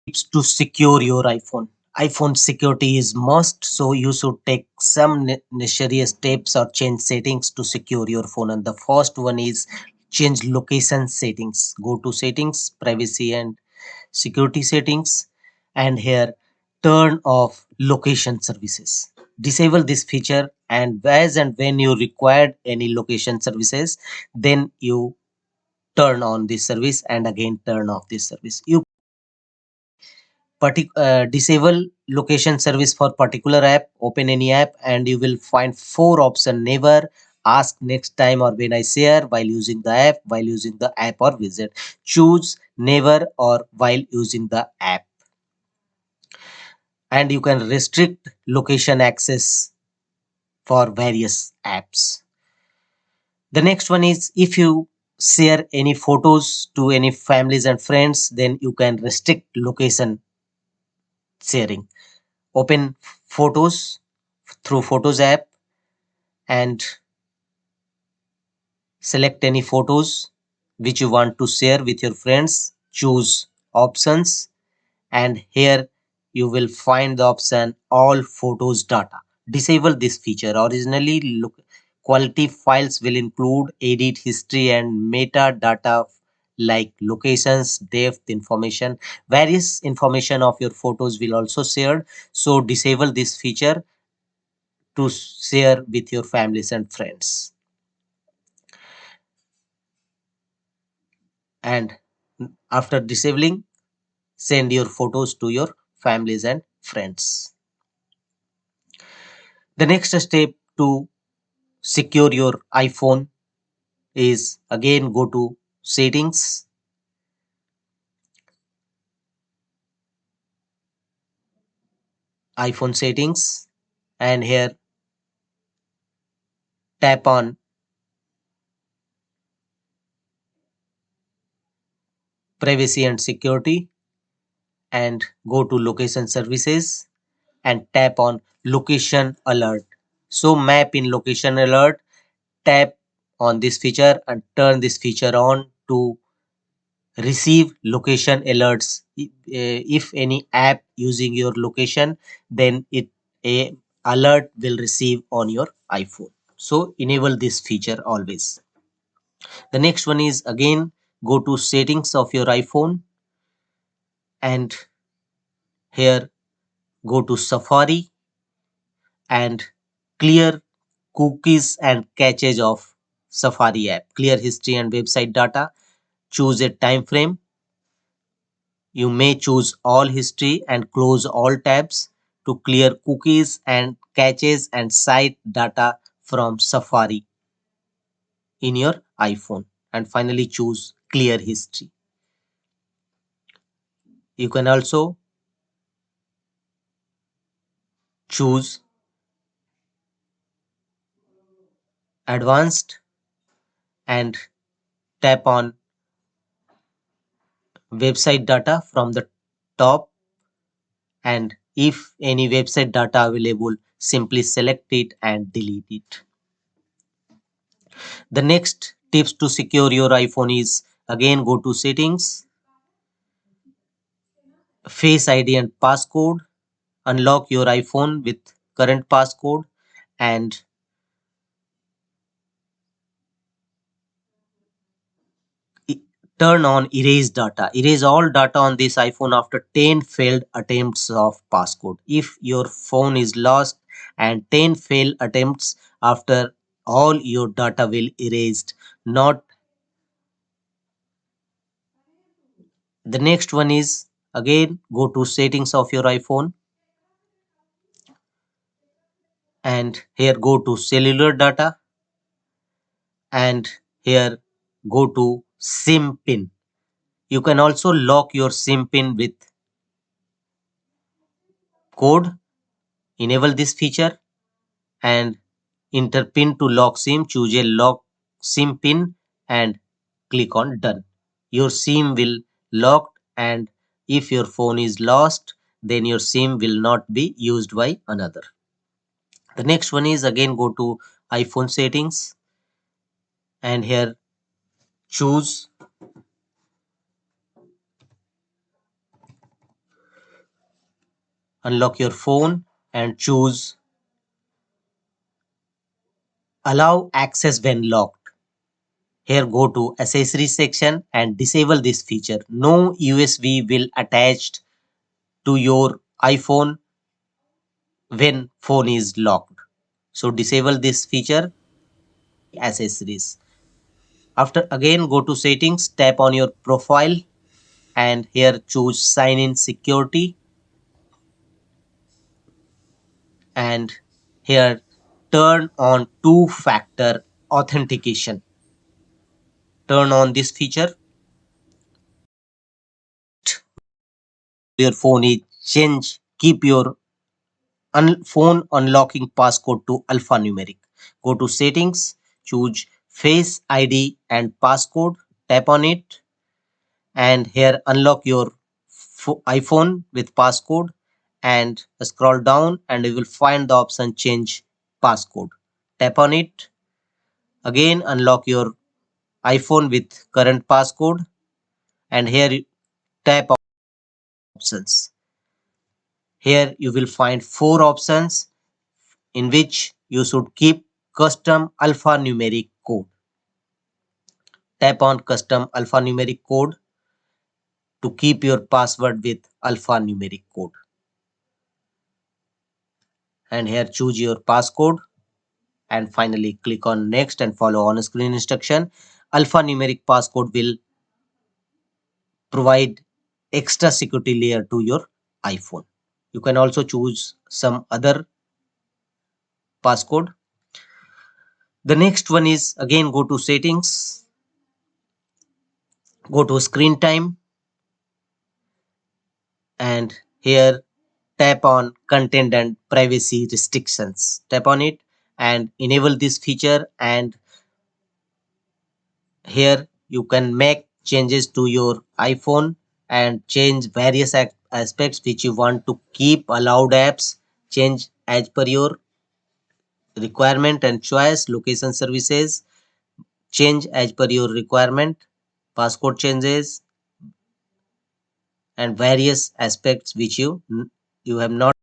To secure your iPhone. iPhone security is must, so you should take some necessary steps or change settings to secure your phone. And the first one is change location settings. Go to settings, privacy and security settings, and here turn off location services. Disable this feature, and as and when you required any location services, then you turn on this service and again turn off this service. You disable location service for particular app. Open any app and you will find four option: never, ask next time, or when I share, while using the app, while using the app or visit. Choose never or while using the app, and you can restrict location access for various apps. The next one is, if you share any photos to any families and friends, then you can restrict location sharing. Open photos through Photos app and select any photos which you want to share with your friends. Choose options, and here you will find the option all photos data. Disable this feature. Originally, quality files will include edit history and metadata like locations, depth information. Various information of your photos will also shared, so disable this feature to share with your families and friends. And after disabling, send your photos to your families and friends. The next step to secure your iPhone is, again, go to settings, iPhone settings, and here tap on privacy and security and go to location services and tap on location alert. So map in location alert, tap on this feature and turn this feature on to receive location alerts. If any app using your location, then it a alert will receive on your iPhone. So enable this feature always. The next one is, again, go to settings of your iPhone and here go to Safari and clear cookies and caches of Safari app. Clear history and website data. Choose a time frame. You may choose all history and close all tabs to clear cookies and caches and site data from Safari in your iPhone. And finally, choose clear history. You can also choose advanced and tap on website data from the top, and if any website data available, simply select it and delete it. The next tips to secure your iPhone is, again, go to settings, Face ID and passcode. Unlock your iPhone with current passcode and turn on erase data. Erase all data on this iPhone after 10 failed attempts of passcode. If your phone is lost and 10 failed attempts, after all your data will erased. Not the next one is, again, go to settings of your iPhone and here go to cellular data and here go to SIM pin. You can also lock your SIM pin with code. Enable this feature and enter pin to lock SIM. Choose a lock SIM pin and click on done. Your SIM will locked, and if your phone is lost, then your SIM will not be used by another. The next one is, again, go to iPhone settings and here choose unlock your phone and choose allow access when locked. Here go to accessories section and disable this feature. No USB will attached to your iPhone when phone is locked. So disable this feature accessories. After again go to settings, tap on your profile and here choose sign in security and here turn on two-factor authentication. Turn on this feature. Your phone is change. Keep your phone unlocking passcode to alphanumeric. Go to settings, choose face ID and passcode. Tap on it and here unlock your iPhone with passcode and scroll down and you will find the option change passcode. Tap on it. Again unlock your iPhone with current passcode and here tap on options. Here you will find four options in which you should keep custom alphanumeric code. Tap on custom alphanumeric code to keep your password with alphanumeric code. And here choose your passcode and finally click on next and follow on screen instruction. Alphanumeric passcode will provide extra security layer to your iPhone. You can also choose some other passcode. The next one is again go to settings, go to screen time and here tap on content and privacy restrictions. Tap on it and enable this feature and here you can make changes to your iPhone and change various aspects which you want to keep. Allowed apps change as per your requirement and choice. Location services change as per your requirement. Passcode changes and various aspects which you have not